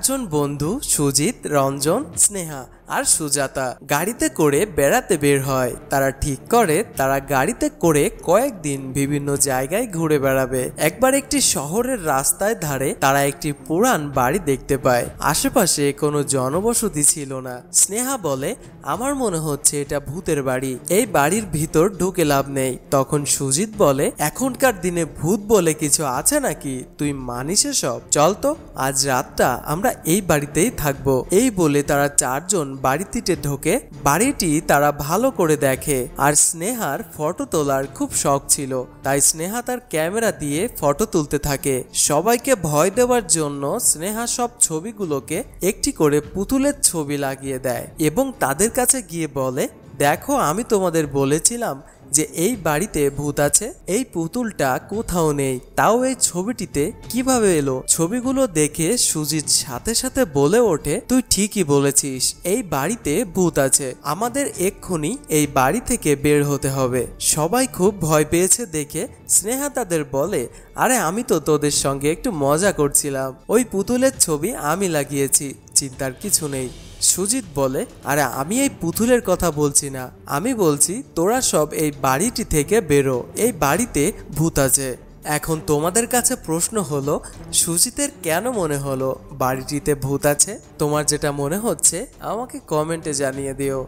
জন বন্ধু সুজিত, রঞ্জন, স্নেহা আর সুজাতা গাড়িতে করে বেড়াতে বের হয়। তারা ঠিক করে তারা গাড়িতে করে কয়েকদিন বিভিন্ন জায়গায় ঘুরে বেড়াবে। একবার একটি শহরের রাস্তায় ধারে তারা একটি পুরান বাড়ি দেখতে পায়। আশেপাশে কোনো জনবসতি ছিল না। স্নেহা বলে, আমার মনে হচ্ছে এটা ভূতের বাড়ি, এই বাড়ির ভিতর ঢুকে লাভ নেই। তখন সুজিত বলে, এখনকার দিনে ভূত বলে কিছু আছে নাকি? তুই মানিস সব? চল তো, আজ রাতটা আমরা এই বাড়িতেই থাকবো। এই বলে তারা চারজন বাড়িতে ঢোকে। বাড়িটি তারা ভালো করে দেখে। আর স্নেহার ফটো তোলার খুব শখ ছিল, তাই স্নেহা তার ক্যামেরা দিয়ে ফটো তুলতে থাকে। সবাইকে ভয় দেওয়ার জন্য স্নেহা সব ছবিগুলোকে একটি করে পুতুলের ছবি লাগিয়ে দেয় এবং তাদের কাছে গিয়ে বলে, দেখো, আমি তোমাদের বলেছিলাম যে এই বাড়িতে ভূত আছে। এই পুতুলটা কোথাও নেই, তাও এই ছবিটিতে কিভাবে এলো? ছবিগুলো দেখে সুজিত সাথে সাথে বলে ওঠে, তুই ঠিকই বলেছিস, এই বাড়িতে ভূত আছে। আমাদের এক্ষুনি এই বাড়ি থেকে বের হতে হবে। সবাই খুব ভয় পেয়েছে দেখে স্নেহা তাদের বলে, আরে আমি তো তোদের সঙ্গে একটু মজা করছিলাম, ওই পুতুলের ছবি আমি লাগিয়েছি, চিন্তার কিছু নেই। সুজিত বলে, আরে আমি এই পুতুলের কথা বলছি না, আমি বলছি তোরা সব এই বাড়িটি থেকে বেরো, এই বাড়িতে ভূত আছে। এখন তোমাদের কাছে প্রশ্ন হলো, সুজিতের কেন মনে হলো বাড়িটিতে ভূত আছে? তোমার যেটা মনে হচ্ছে আমাকে কমেন্টে জানিয়ে দিও।